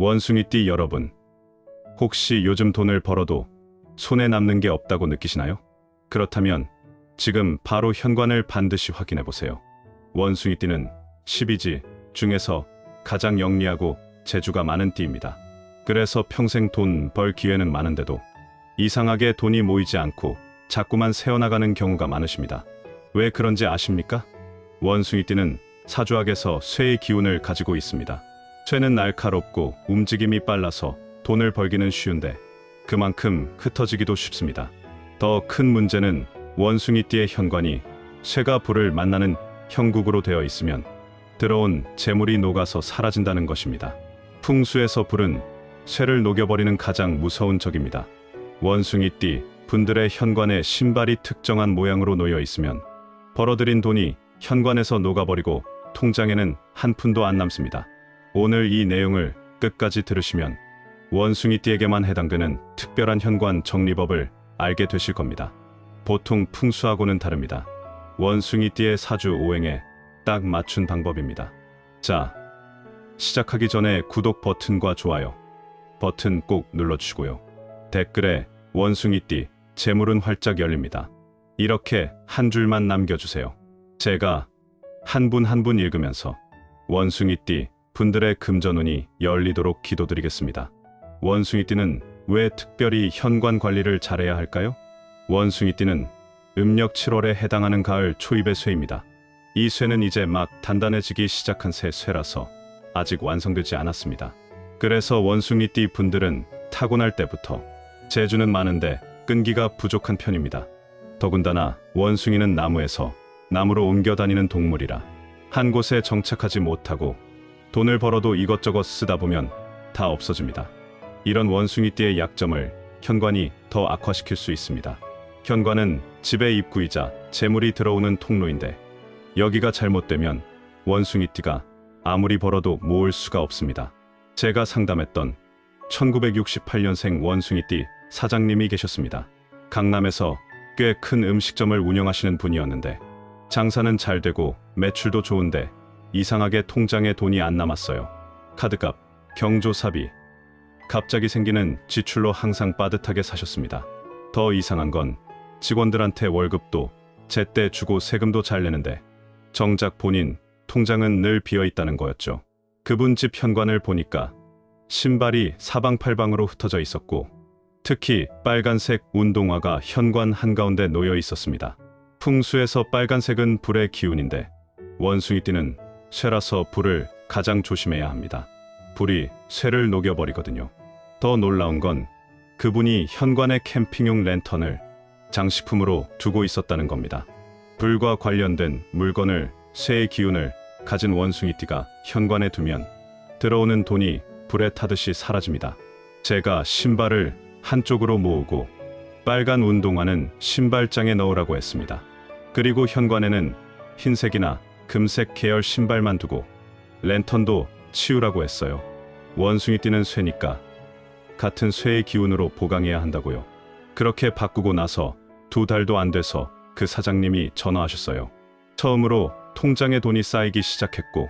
원숭이띠 여러분, 혹시 요즘 돈을 벌어도 손에 남는 게 없다고 느끼시나요? 그렇다면 지금 바로 현관을 반드시 확인해 보세요. 원숭이띠는 12지 중에서 가장 영리하고 재주가 많은 띠입니다. 그래서 평생 돈 벌 기회는 많은데도 이상하게 돈이 모이지 않고 자꾸만 새어나가는 경우가 많으십니다. 왜 그런지 아십니까? 원숭이띠는 사주학에서 쇠의 기운을 가지고 있습니다. 쇠는 날카롭고 움직임이 빨라서 돈을 벌기는 쉬운데 그만큼 흩어지기도 쉽습니다. 더 큰 문제는 원숭이띠의 현관이 쇠가 불을 만나는 형국으로 되어 있으면 들어온 재물이 녹아서 사라진다는 것입니다. 풍수에서 불은 쇠를 녹여버리는 가장 무서운 적입니다. 원숭이띠 분들의 현관에 신발이 특정한 모양으로 놓여 있으면 벌어들인 돈이 현관에서 녹아버리고 통장에는 한 푼도 안 남습니다. 오늘 이 내용을 끝까지 들으시면 원숭이띠에게만 해당되는 특별한 현관 정리법을 알게 되실 겁니다. 보통 풍수하고는 다릅니다. 원숭이띠의 사주 오행에 딱 맞춘 방법입니다. 자, 시작하기 전에 구독 버튼과 좋아요 버튼 꼭 눌러주시고요. 댓글에 원숭이띠 재물은 활짝 열립니다. 이렇게 한 줄만 남겨주세요. 제가 한 분 한 분 읽으면서 원숭이띠 분들의 금전운이 열리도록 기도드리겠습니다. 원숭이띠는 왜 특별히 현관 관리를 잘해야 할까요? 원숭이띠는 음력 7월에 해당하는 가을 초입의 쇠입니다. 이 쇠는 이제 막 단단해지기 시작한 새 쇠라서 아직 완성되지 않았습니다. 그래서 원숭이띠 분들은 타고날 때부터 재주는 많은데 끈기가 부족한 편입니다. 더군다나 원숭이는 나무에서 나무로 옮겨 다니는 동물이라 한 곳에 정착하지 못하고 돈을 벌어도 이것저것 쓰다 보면 다 없어집니다. 이런 원숭이띠의 약점을 현관이 더 악화시킬 수 있습니다. 현관은 집의 입구이자 재물이 들어오는 통로인데 여기가 잘못되면 원숭이띠가 아무리 벌어도 모을 수가 없습니다. 제가 상담했던 1968년생 원숭이띠 사장님이 계셨습니다. 강남에서 꽤 큰 음식점을 운영하시는 분이었는데 장사는 잘 되고 매출도 좋은데 이상하게 통장에 돈이 안 남았어요. 카드값, 경조사비, 갑자기 생기는 지출로 항상 빠듯하게 사셨습니다. 더 이상한 건 직원들한테 월급도 제때 주고 세금도 잘 내는데 정작 본인 통장은 늘 비어 있다는 거였죠. 그분 집 현관을 보니까 신발이 사방팔방으로 흩어져 있었고 특히 빨간색 운동화가 현관 한가운데 놓여 있었습니다. 풍수에서 빨간색은 불의 기운인데 원숭이띠는 쇠라서 불을 가장 조심해야 합니다. 불이 쇠를 녹여버리거든요. 더 놀라운 건 그분이 현관에 캠핑용 랜턴을 장식품으로 두고 있었다는 겁니다. 불과 관련된 물건을 쇠의 기운을 가진 원숭이띠가 현관에 두면 들어오는 돈이 불에 타듯이 사라집니다. 제가 신발을 한쪽으로 모으고 빨간 운동화는 신발장에 넣으라고 했습니다. 그리고 현관에는 흰색이나 금색 계열 신발만 두고 랜턴도 치우라고 했어요. 원숭이띠는 쇠니까 같은 쇠의 기운으로 보강해야 한다고요. 그렇게 바꾸고 나서 2달도 안 돼서 그 사장님이 전화하셨어요. 처음으로 통장에 돈이 쌓이기 시작했고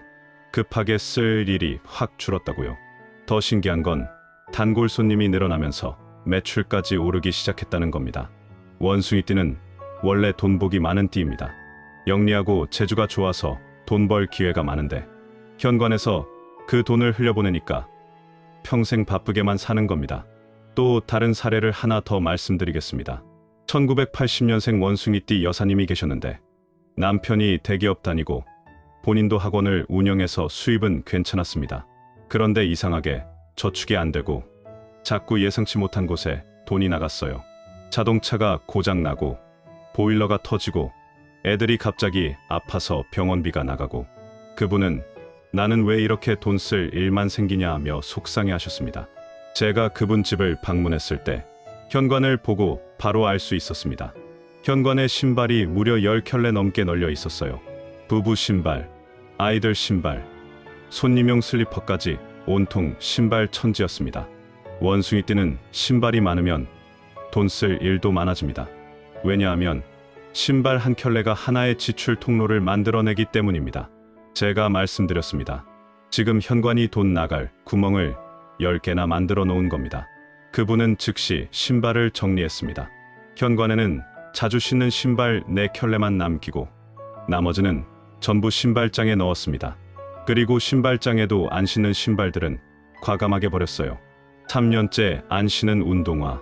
급하게 쓸 일이 확 줄었다고요. 더 신기한 건 단골 손님이 늘어나면서 매출까지 오르기 시작했다는 겁니다. 원숭이띠는 원래 돈복이 많은 띠입니다. 영리하고 재주가 좋아서 돈 벌 기회가 많은데 현관에서 그 돈을 흘려보내니까 평생 바쁘게만 사는 겁니다. 또 다른 사례를 하나 더 말씀드리겠습니다. 1980년생 원숭이띠 여사님이 계셨는데 남편이 대기업 다니고 본인도 학원을 운영해서 수입은 괜찮았습니다. 그런데 이상하게 저축이 안 되고 자꾸 예상치 못한 곳에 돈이 나갔어요. 자동차가 고장나고 보일러가 터지고 애들이 갑자기 아파서 병원비가 나가고 그분은 나는 왜 이렇게 돈 쓸 일만 생기냐 하며 속상해 하셨습니다. 제가 그분 집을 방문했을 때 현관을 보고 바로 알 수 있었습니다. 현관에 신발이 무려 10켤레 넘게 널려 있었어요. 부부 신발, 아이들 신발, 손님용 슬리퍼까지 온통 신발 천지였습니다. 원숭이띠는 신발이 많으면 돈 쓸 일도 많아집니다. 왜냐하면 신발 한 켤레가 하나의 지출 통로를 만들어내기 때문입니다. 제가 말씀드렸습니다. 지금 현관이 돈 나갈 구멍을 10개나 만들어 놓은 겁니다. 그분은 즉시 신발을 정리했습니다. 현관에는 자주 신는 신발 4켤레만 남기고 나머지는 전부 신발장에 넣었습니다. 그리고 신발장에도 안 신는 신발들은 과감하게 버렸어요. 3년째 안 신은 운동화,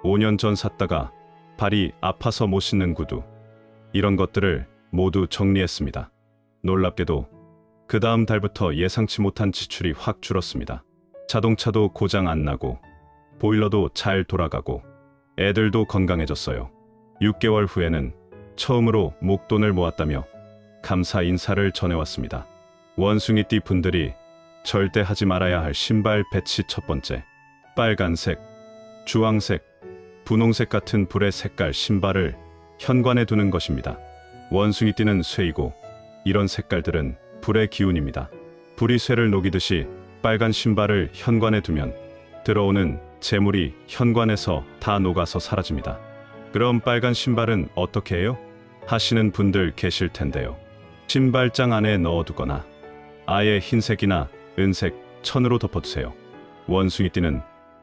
5년 전 샀다가 발이 아파서 못 신는 구두, 이런 것들을 모두 정리했습니다. 놀랍게도 그 다음 달부터 예상치 못한 지출이 확 줄었습니다. 자동차도 고장 안 나고 보일러도 잘 돌아가고 애들도 건강해졌어요. 6개월 후에는 처음으로 목돈을 모았다며 감사 인사를 전해왔습니다. 원숭이띠 분들이 절대 하지 말아야 할 신발 배치 첫 번째, 빨간색, 주황색, 분홍색 같은 불의 색깔 신발을 현관에 두는 것입니다. 원숭이띠는 쇠이고 이런 색깔들은 불의 기운입니다. 불이 쇠를 녹이듯이 빨간 신발을 현관에 두면 들어오는 재물이 현관에서 다 녹아서 사라집니다. 그럼 빨간 신발은 어떻게 해요? 하시는 분들 계실 텐데요. 신발장 안에 넣어두거나 아예 흰색이나 은색, 천으로 덮어두세요. 원숭이띠는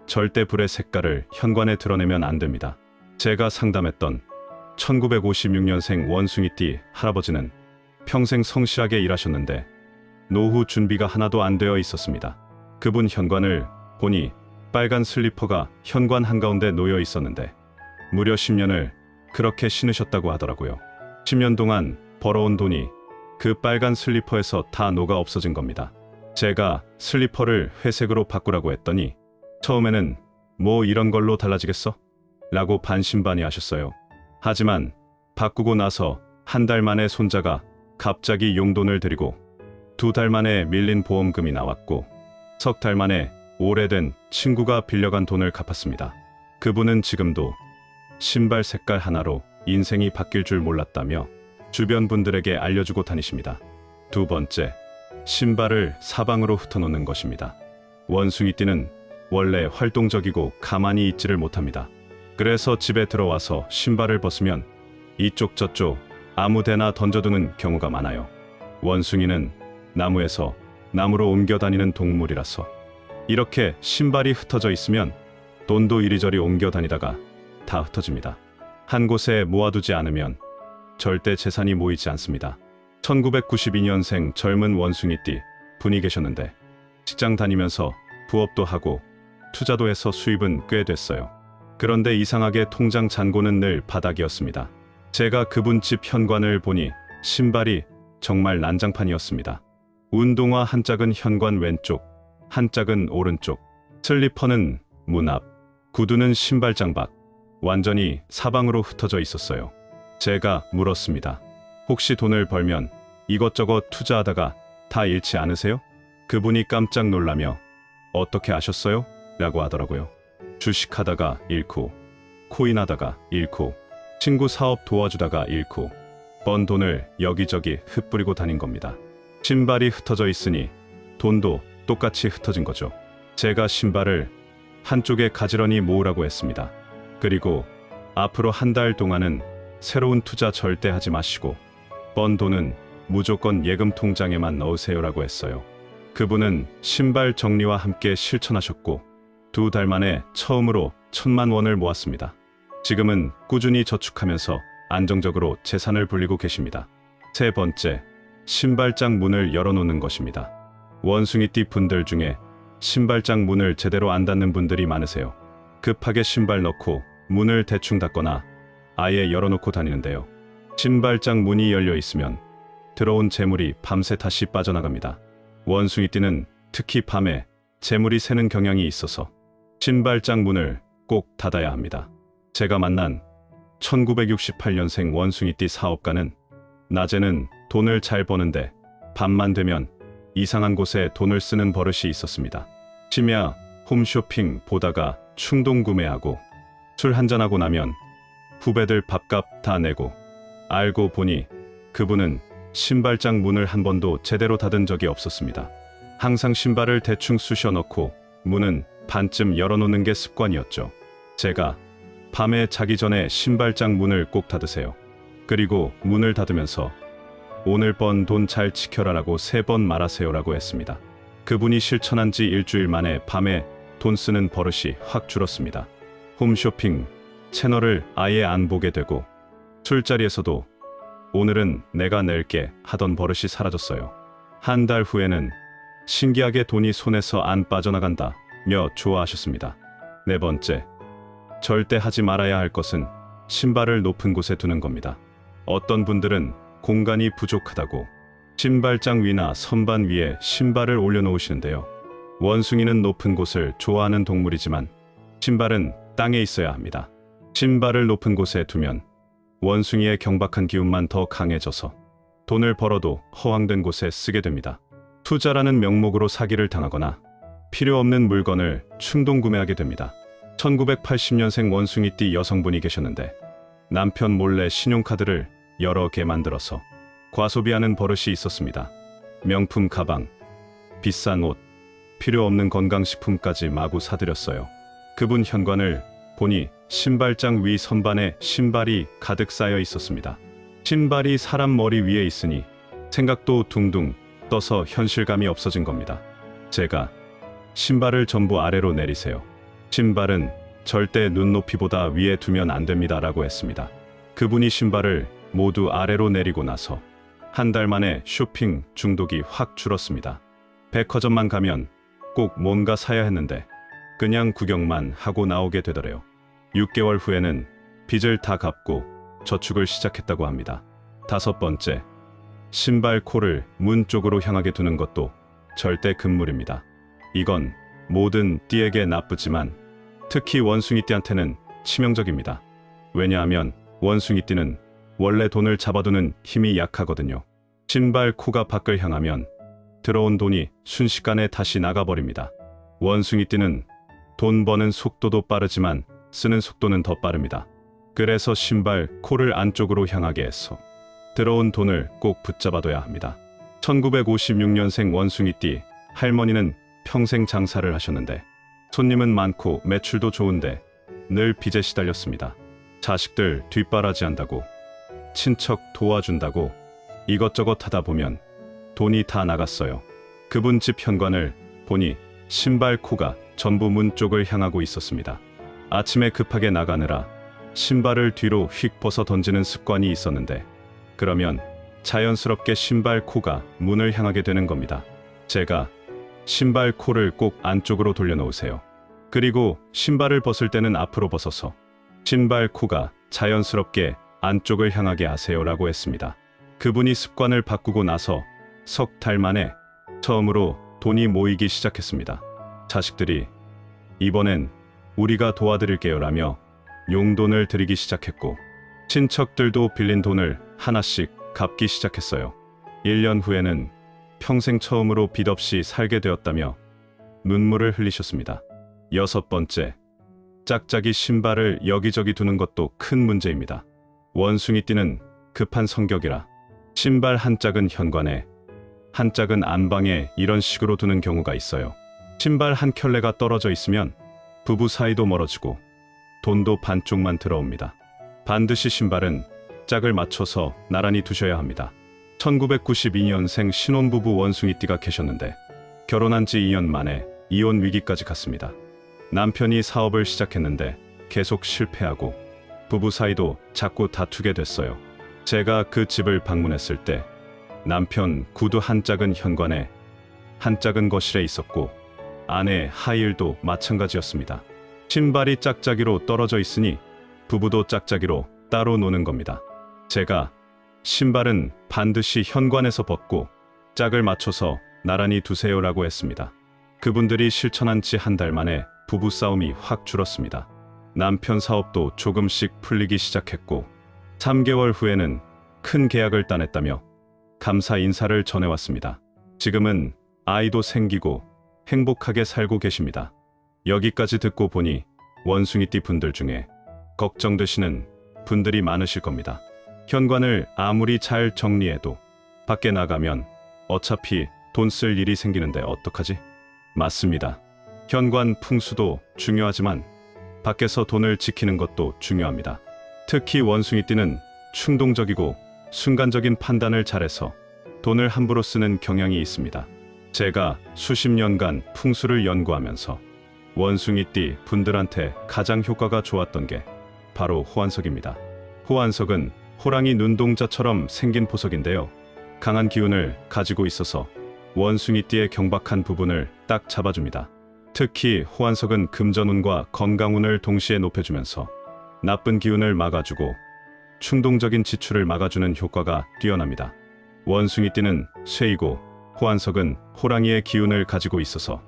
절대 불의 색깔을 현관에 드러내면 안 됩니다. 제가 상담했던 1956년생 원숭이띠 할아버지는 평생 성실하게 일하셨는데 노후 준비가 하나도 안 되어 있었습니다. 그분 현관을 보니 빨간 슬리퍼가 현관 한가운데 놓여 있었는데 무려 10년을 그렇게 신으셨다고 하더라고요. 10년 동안 벌어온 돈이 그 빨간 슬리퍼에서 다 녹아 없어진 겁니다. 제가 슬리퍼를 회색으로 바꾸라고 했더니 처음에는 뭐 이런 걸로 달라지겠어? 라고 반신반의하셨어요. 하지만 바꾸고 나서 한 달 만에 손자가 갑자기 용돈을 드리고 2달 만에 밀린 보험금이 나왔고 석 달 만에 오래된 친구가 빌려간 돈을 갚았습니다. 그분은 지금도 신발 색깔 하나로 인생이 바뀔 줄 몰랐다며 주변 분들에게 알려주고 다니십니다. 두 번째, 신발을 사방으로 흩어놓는 것입니다. 원숭이띠는 원래 활동적이고 가만히 있지를 못합니다. 그래서 집에 들어와서 신발을 벗으면 이쪽 저쪽 아무데나 던져두는 경우가 많아요. 원숭이는 나무에서 나무로 옮겨 다니는 동물이라서 이렇게 신발이 흩어져 있으면 돈도 이리저리 옮겨 다니다가 다 흩어집니다. 한 곳에 모아두지 않으면 절대 재산이 모이지 않습니다. 1992년생 젊은 원숭이띠 분이 계셨는데 직장 다니면서 부업도 하고 투자도 해서 수입은 꽤 됐어요. 그런데 이상하게 통장 잔고는 늘 바닥이었습니다. 제가 그분 집 현관을 보니 신발이 정말 난장판이었습니다. 운동화 한 짝은 현관 왼쪽, 한 짝은 오른쪽, 슬리퍼는 문 앞, 구두는 신발장 밖, 완전히 사방으로 흩어져 있었어요. 제가 물었습니다. 혹시 돈을 벌면 이것저것 투자하다가 다 잃지 않으세요? 그분이 깜짝 놀라며 어떻게 아셨어요? 라고 하더라고요. 주식하다가 잃고, 코인하다가 잃고, 친구 사업 도와주다가 잃고, 번 돈을 여기저기 흩뿌리고 다닌 겁니다. 신발이 흩어져 있으니 돈도 똑같이 흩어진 거죠. 제가 신발을 한쪽에 가지런히 모으라고 했습니다. 그리고 앞으로 한 달 동안은 새로운 투자 절대 하지 마시고 번 돈은 무조건 예금 통장에만 넣으세요라고 했어요. 그분은 신발 정리와 함께 실천하셨고 2달 만에 처음으로 1,000만 원을 모았습니다. 지금은 꾸준히 저축하면서 안정적으로 재산을 불리고 계십니다. 세 번째, 신발장 문을 열어놓는 것입니다. 원숭이띠 분들 중에 신발장 문을 제대로 안 닫는 분들이 많으세요. 급하게 신발 넣고 문을 대충 닫거나 아예 열어놓고 다니는데요. 신발장 문이 열려 있으면 들어온 재물이 밤새 다시 빠져나갑니다. 원숭이띠는 특히 밤에 재물이 새는 경향이 있어서 신발장 문을 꼭 닫아야 합니다. 제가 만난 1968년생 원숭이띠 사업가는 낮에는 돈을 잘 버는데 밤만 되면 이상한 곳에 돈을 쓰는 버릇이 있었습니다. 심야 홈쇼핑 보다가 충동 구매하고 술 한잔하고 나면 후배들 밥값 다 내고 알고 보니 그분은 신발장 문을 한 번도 제대로 닫은 적이 없었습니다. 항상 신발을 대충 쑤셔 넣고 문은 반쯤 열어놓는 게 습관이었죠. 제가 밤에 자기 전에 신발장 문을 꼭 닫으세요. 그리고 문을 닫으면서 오늘 번 돈 잘 지켜라라고 3번 말하세요라고 했습니다. 그분이 실천한 지 일주일 만에 밤에 돈 쓰는 버릇이 확 줄었습니다. 홈쇼핑 채널을 아예 안 보게 되고 술자리에서도 오늘은 내가 낼게 하던 버릇이 사라졌어요. 한 달 후에는 신기하게 돈이 손에서 안 빠져나간다며 좋아하셨습니다. 네 번째, 절대 하지 말아야 할 것은 신발을 높은 곳에 두는 겁니다. 어떤 분들은 공간이 부족하다고 신발장 위나 선반 위에 신발을 올려놓으시는데요. 원숭이는 높은 곳을 좋아하는 동물이지만 신발은 땅에 있어야 합니다. 신발을 높은 곳에 두면 원숭이의 경박한 기운만 더 강해져서 돈을 벌어도 허황된 곳에 쓰게 됩니다. 투자라는 명목으로 사기를 당하거나 필요 없는 물건을 충동 구매하게 됩니다. 1980년생 원숭이띠 여성분이 계셨는데 남편 몰래 신용카드를 여러 개 만들어서 과소비하는 버릇이 있었습니다. 명품 가방, 비싼 옷, 필요 없는 건강식품까지 마구 사들였어요. 그분 현관을 보니 신발장 위 선반에 신발이 가득 쌓여 있었습니다. 신발이 사람 머리 위에 있으니 생각도 둥둥 떠서 현실감이 없어진 겁니다. 제가 신발을 전부 아래로 내리세요. 신발은 절대 눈높이보다 위에 두면 안 됩니다 라고 했습니다. 그분이 신발을 모두 아래로 내리고 나서 한 달 만에 쇼핑 중독이 확 줄었습니다. 백화점만 가면 꼭 뭔가 사야 했는데 그냥 구경만 하고 나오게 되더래요. 6개월 후에는 빚을 다 갚고 저축을 시작했다고 합니다. 다섯 번째, 신발 코를 문 쪽으로 향하게 두는 것도 절대 금물입니다. 이건 모든 띠에게 나쁘지만 특히 원숭이띠한테는 치명적입니다. 왜냐하면 원숭이띠는 원래 돈을 잡아두는 힘이 약하거든요. 신발 코가 밖을 향하면 들어온 돈이 순식간에 다시 나가버립니다. 원숭이띠는 돈 버는 속도도 빠르지만 쓰는 속도는 더 빠릅니다. 그래서 신발 코를 안쪽으로 향하게 해서 들어온 돈을 꼭 붙잡아둬야 합니다. 1956년생 원숭이띠 할머니는 평생 장사를 하셨는데 손님은 많고 매출도 좋은데 늘 빚에 시달렸습니다. 자식들 뒷바라지한다고, 친척 도와준다고 이것저것 하다 보면 돈이 다 나갔어요. 그분 집 현관을 보니 신발 코가 전부 문 쪽을 향하고 있었습니다. 아침에 급하게 나가느라 신발을 뒤로 휙 벗어 던지는 습관이 있었는데 그러면 자연스럽게 신발 코가 문을 향하게 되는 겁니다. 제가 신발 코를 꼭 안쪽으로 돌려놓으세요. 그리고 신발을 벗을 때는 앞으로 벗어서 신발 코가 자연스럽게 안쪽을 향하게 하세요 라고 했습니다. 그분이 습관을 바꾸고 나서 석 달 만에 처음으로 돈이 모이기 시작했습니다. 자식들이 이번엔 우리가 도와드릴게요 라며 용돈을 드리기 시작했고 친척들도 빌린 돈을 하나씩 갚기 시작했어요. 1년 후에는 평생 처음으로 빚 없이 살게 되었다며 눈물을 흘리셨습니다. 여섯 번째, 짝짝이 신발을 여기저기 두는 것도 큰 문제입니다. 원숭이띠는 급한 성격이라 신발 한 짝은 현관에, 한 짝은 안방에 이런 식으로 두는 경우가 있어요. 신발 한 켤레가 떨어져 있으면 부부 사이도 멀어지고 돈도 반쪽만 들어옵니다. 반드시 신발은 짝을 맞춰서 나란히 두셔야 합니다. 1992년생 신혼부부 원숭이띠가 계셨는데 결혼한 지 2년 만에 이혼 위기까지 갔습니다. 남편이 사업을 시작했는데 계속 실패하고 부부 사이도 자꾸 다투게 됐어요. 제가 그 집을 방문했을 때 남편 구두 한 짝은 현관에, 한 짝은 거실에 있었고 아내 하이힐도 마찬가지였습니다. 신발이 짝짝이로 떨어져 있으니 부부도 짝짝이로 따로 노는 겁니다. 제가 신발은 반드시 현관에서 벗고 짝을 맞춰서 나란히 두세요라고 했습니다. 그분들이 실천한 지 한 달 만에 부부싸움이 확 줄었습니다. 남편 사업도 조금씩 풀리기 시작했고 3개월 후에는 큰 계약을 따냈다며 감사 인사를 전해왔습니다. 지금은 아이도 생기고 행복하게 살고 계십니다. 여기까지 듣고 보니 원숭이띠 분들 중에 걱정되시는 분들이 많으실 겁니다. 현관을 아무리 잘 정리해도 밖에 나가면 어차피 돈 쓸 일이 생기는데 어떡하지? 맞습니다. 현관 풍수도 중요하지만 밖에서 돈을 지키는 것도 중요합니다. 특히 원숭이띠는 충동적이고 순간적인 판단을 잘해서 돈을 함부로 쓰는 경향이 있습니다. 제가 수십 년간 풍수를 연구하면서 원숭이띠 분들한테 가장 효과가 좋았던 게 바로 호환석입니다. 호환석은 호랑이 눈동자처럼 생긴 보석인데요. 강한 기운을 가지고 있어서 원숭이띠의 경박한 부분을 딱 잡아줍니다. 특히 호환석은 금전운과 건강운을 동시에 높여주면서 나쁜 기운을 막아주고 충동적인 지출을 막아주는 효과가 뛰어납니다. 원숭이띠는 쇠이고 호환석은 호랑이의 기운을 가지고 있어서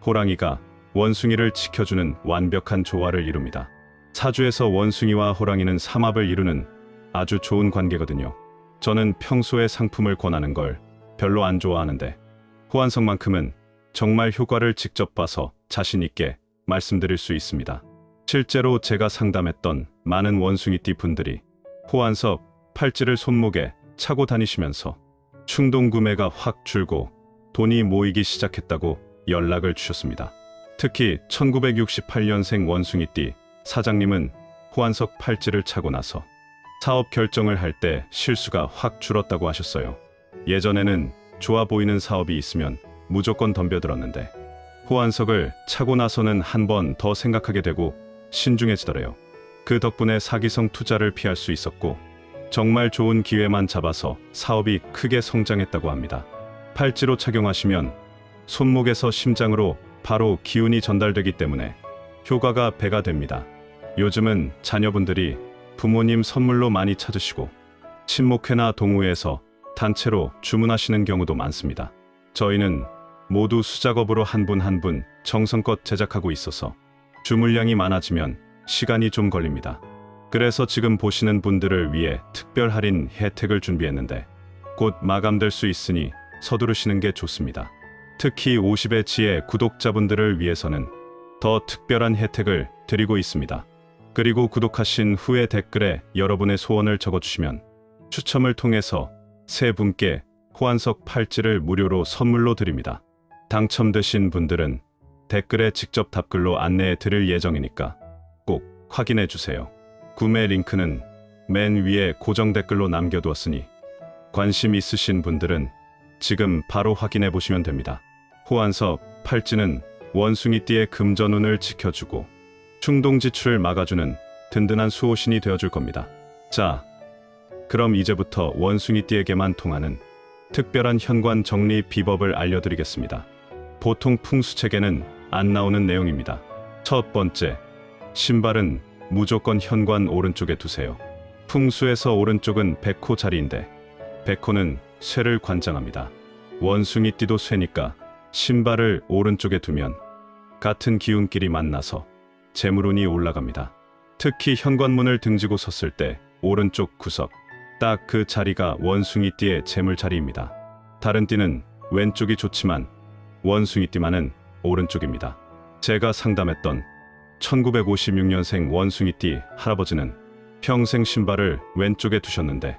호랑이가 원숭이를 지켜주는 완벽한 조화를 이룹니다. 사주에서 원숭이와 호랑이는 삼합을 이루는 아주 좋은 관계거든요. 저는 평소에 상품을 권하는 걸 별로 안 좋아하는데 호환석만큼은 정말 효과를 직접 봐서 자신 있게 말씀드릴 수 있습니다. 실제로 제가 상담했던 많은 원숭이띠 분들이 호환석 팔찌를 손목에 차고 다니시면서 충동 구매가 확 줄고 돈이 모이기 시작했다고 연락을 주셨습니다. 특히 1968년생 원숭이띠 사장님은 호환석 팔찌를 차고 나서 사업 결정을 할 때 실수가 확 줄었다고 하셨어요. 예전에는 좋아 보이는 사업이 있으면 무조건 덤벼들었는데 호환석을 차고 나서는 한 번 더 생각하게 되고 신중해지더래요. 그 덕분에 사기성 투자를 피할 수 있었고 정말 좋은 기회만 잡아서 사업이 크게 성장했다고 합니다. 팔찌로 착용하시면 손목에서 심장으로 바로 기운이 전달되기 때문에 효과가 배가 됩니다. 요즘은 자녀분들이 부모님 선물로 많이 찾으시고 친목회나 동호회에서 단체로 주문하시는 경우도 많습니다. 저희는 모두 수작업으로 한 분 한 분 정성껏 제작하고 있어서 주문량이 많아지면 시간이 좀 걸립니다. 그래서 지금 보시는 분들을 위해 특별 할인 혜택을 준비했는데 곧 마감될 수 있으니 서두르시는 게 좋습니다. 특히 50의 지혜 구독자분들을 위해서는 더 특별한 혜택을 드리고 있습니다. 그리고 구독하신 후에 댓글에 여러분의 소원을 적어주시면 추첨을 통해서 3분께 호환석 팔찌를 무료로 선물로 드립니다. 당첨되신 분들은 댓글에 직접 답글로 안내해 드릴 예정이니까 꼭 확인해 주세요. 구매 링크는 맨 위에 고정 댓글로 남겨두었으니 관심 있으신 분들은 지금 바로 확인해 보시면 됩니다. 호환석 팔찌는 원숭이띠의 금전운을 지켜주고 충동 지출을 막아주는 든든한 수호신이 되어줄 겁니다. 자, 그럼 이제부터 원숭이띠에게만 통하는 특별한 현관 정리 비법을 알려드리겠습니다. 보통 풍수책에는 안 나오는 내용입니다. 첫 번째, 신발은 무조건 현관 오른쪽에 두세요. 풍수에서 오른쪽은 백호 자리인데 백호는 쇠를 관장합니다. 원숭이띠도 쇠니까 신발을 오른쪽에 두면 같은 기운끼리 만나서 재물운이 올라갑니다. 특히 현관문을 등지고 섰을 때 오른쪽 구석, 딱 그 자리가 원숭이띠의 재물 자리입니다. 다른 띠는 왼쪽이 좋지만 원숭이띠만은 오른쪽입니다. 제가 상담했던 1956년생 원숭이띠 할아버지는 평생 신발을 왼쪽에 두셨는데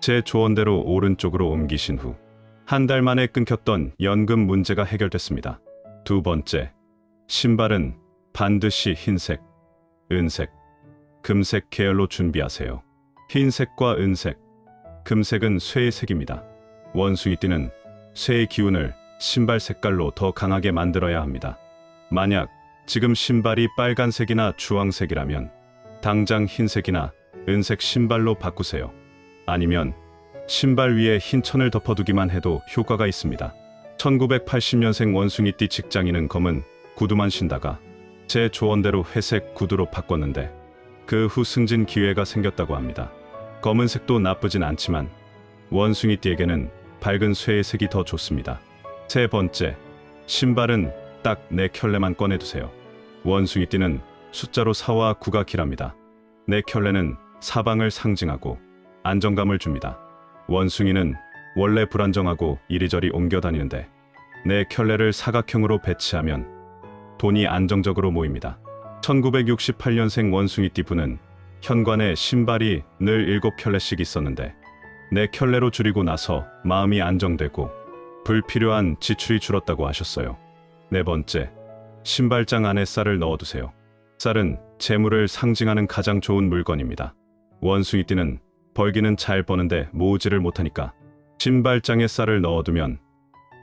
제 조언대로 오른쪽으로 옮기신 후 한 달 만에 끊겼던 연금 문제가 해결됐습니다. 두 번째, 신발은 반드시 흰색, 은색, 금색 계열로 준비하세요. 흰색과 은색, 금색은 쇠의 색입니다. 원숭이띠는 쇠의 기운을 신발 색깔로 더 강하게 만들어야 합니다. 만약 지금 신발이 빨간색이나 주황색이라면 당장 흰색이나 은색 신발로 바꾸세요. 아니면 신발 위에 흰 천을 덮어두기만 해도 효과가 있습니다. 1980년생 원숭이띠 직장인은 검은 구두만 신다가 제 조언대로 회색 구두로 바꿨는데 그 후 승진 기회가 생겼다고 합니다. 검은색도 나쁘진 않지만 원숭이띠에게는 밝은 쇠의 색이 더 좋습니다. 세 번째, 신발은 딱 4켤레만 꺼내두세요. 원숭이띠는 숫자로 4와 9가 길합니다. 4켤레는 사방을 상징하고 안정감을 줍니다. 원숭이는 원래 불안정하고 이리저리 옮겨 다니는데 4켤레를 사각형으로 배치하면 돈이 안정적으로 모입니다. 1968년생 원숭이띠 분은 현관에 신발이 늘 7켤레씩 있었는데 4켤레로 줄이고 나서 마음이 안정되고 불필요한 지출이 줄었다고 하셨어요. 네 번째, 신발장 안에 쌀을 넣어두세요. 쌀은 재물을 상징하는 가장 좋은 물건입니다. 원숭이띠는 벌기는 잘 버는데 모으지를 못하니까 신발장에 쌀을 넣어두면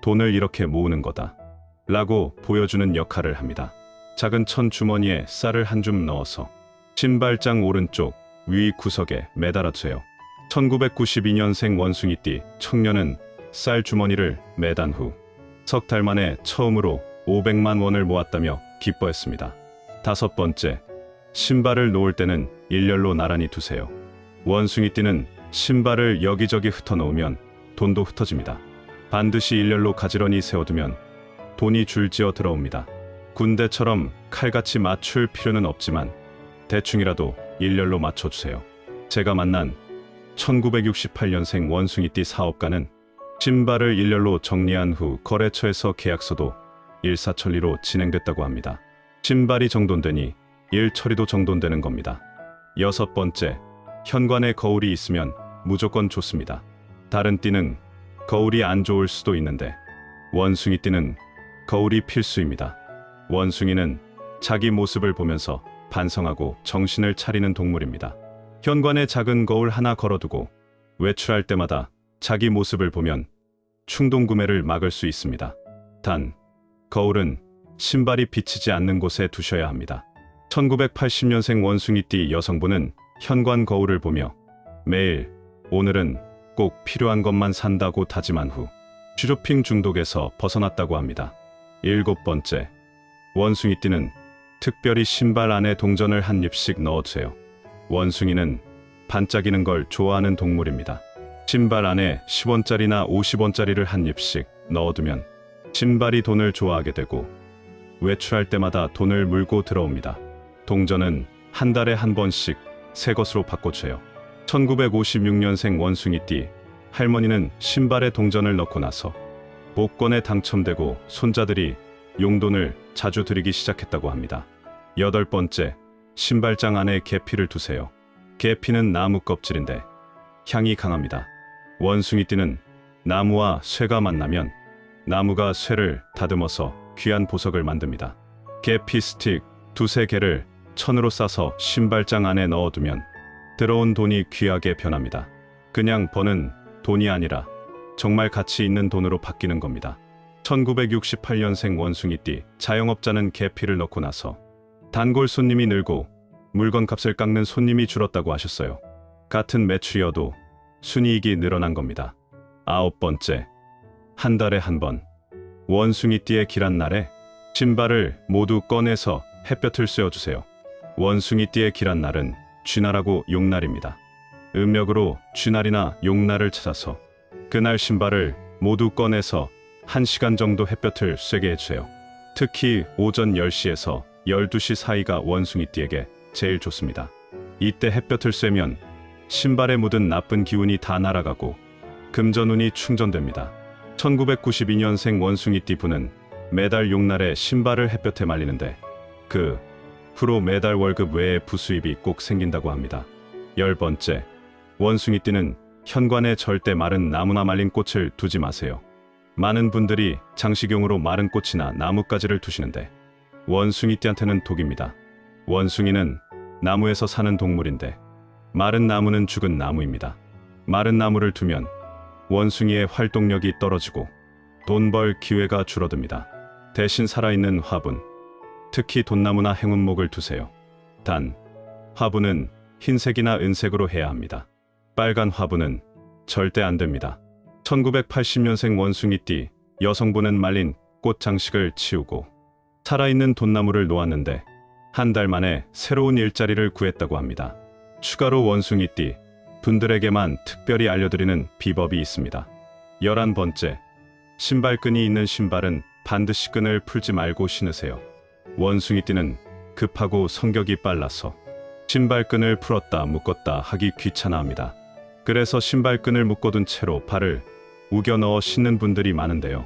돈을 이렇게 모으는 거다 라고 보여주는 역할을 합니다. 작은 천 주머니에 쌀을 한 줌 넣어서 신발장 오른쪽 위 구석에 매달아주세요. 1992년생 원숭이띠 청년은 쌀 주머니를 매단 후 석 달 만에 처음으로 500만 원을 모았다며 기뻐했습니다. 다섯 번째, 신발을 놓을 때는 일렬로 나란히 두세요. 원숭이띠는 신발을 여기저기 흩어놓으면 돈도 흩어집니다. 반드시 일렬로 가지런히 세워두면 돈이 줄지어 들어옵니다. 군대처럼 칼같이 맞출 필요는 없지만 대충이라도 일렬로 맞춰주세요. 제가 만난 1968년생 원숭이띠 사업가는 신발을 일렬로 정리한 후 거래처에서 계약서도 일사천리로 진행됐다고 합니다. 신발이 정돈되니 일 처리도 정돈되는 겁니다. 여섯 번째, 현관에 거울이 있으면 무조건 좋습니다. 다른 띠는 거울이 안 좋을 수도 있는데 원숭이띠는 거울이 필수입니다. 원숭이는 자기 모습을 보면서 반성하고 정신을 차리는 동물입니다. 현관에 작은 거울 하나 걸어두고 외출할 때마다 자기 모습을 보면 충동 구매를 막을 수 있습니다. 단, 거울은 신발이 비치지 않는 곳에 두셔야 합니다. 1980년생 원숭이띠 여성분은 현관 거울을 보며 매일 오늘은 꼭 필요한 것만 산다고 다짐한 후 쇼핑 중독에서 벗어났다고 합니다. 일곱 번째, 원숭이띠는 특별히 신발 안에 동전을 한 입씩 넣어주세요. 원숭이는 반짝이는 걸 좋아하는 동물입니다. 신발 안에 10원짜리나 50원짜리를 한 입씩 넣어두면 신발이 돈을 좋아하게 되고 외출할 때마다 돈을 물고 들어옵니다. 동전은 한 달에 한 번씩 새 것으로 바꿔주세요. 1956년생 원숭이띠 할머니는 신발에 동전을 넣고 나서 복권에 당첨되고 손자들이 용돈을 자주 드리기 시작했다고 합니다. 여덟 번째, 신발장 안에 계피를 두세요. 계피는 나무 껍질인데 향이 강합니다. 원숭이띠는 나무와 쇠가 만나면 나무가 쇠를 다듬어서 귀한 보석을 만듭니다. 계피 스틱 두세 개를 천으로 싸서 신발장 안에 넣어두면 들어온 돈이 귀하게 변합니다. 그냥 버는 돈이 아니라 정말 가치 있는 돈으로 바뀌는 겁니다. 1968년생 원숭이띠 자영업자는 계피를 넣고 나서 단골 손님이 늘고 물건값을 깎는 손님이 줄었다고 하셨어요. 같은 매출이어도 순이익이 늘어난 겁니다. 아홉 번째, 한 달에 한 번 원숭이띠의 길한 날에 신발을 모두 꺼내서 햇볕을 쐬어주세요. 원숭이띠의 길한 날은 쥐날하고 용날입니다. 음력으로 쥐날이나 용날을 찾아서 그날 신발을 모두 꺼내서 1시간 정도 햇볕을 쐬게 해주세요. 특히 오전 10시에서 12시 사이가 원숭이띠에게 제일 좋습니다. 이때 햇볕을 쐬면 신발에 묻은 나쁜 기운이 다 날아가고 금전운이 충전됩니다. 1992년생 원숭이띠 분은 매달 용날에 신발을 햇볕에 말리는데 그 후로 매달 월급 외에 부수입이 꼭 생긴다고 합니다. 열 번째, 원숭이띠는 현관에 절대 마른 나무나 말린 꽃을 두지 마세요. 많은 분들이 장식용으로 마른 꽃이나 나뭇가지를 두시는데 원숭이띠한테는 독입니다. 원숭이는 나무에서 사는 동물인데 마른 나무는 죽은 나무입니다. 마른 나무를 두면 원숭이의 활동력이 떨어지고 돈 벌 기회가 줄어듭니다. 대신 살아있는 화분, 특히 돈나무나 행운목을 두세요. 단, 화분은 흰색이나 은색으로 해야 합니다. 빨간 화분은 절대 안 됩니다. 1980년생 원숭이띠 여성분은 말린 꽃 장식을 치우고 살아있는 돈나무를 놓았는데 한 달 만에 새로운 일자리를 구했다고 합니다. 추가로 원숭이띠 분들에게만 특별히 알려드리는 비법이 있습니다. 11번째, 신발끈이 있는 신발은 반드시 끈을 풀지 말고 신으세요. 원숭이띠는 급하고 성격이 빨라서 신발끈을 풀었다 묶었다 하기 귀찮아합니다. 그래서 신발끈을 묶어둔 채로 발을 우겨 넣어 신는 분들이 많은데요.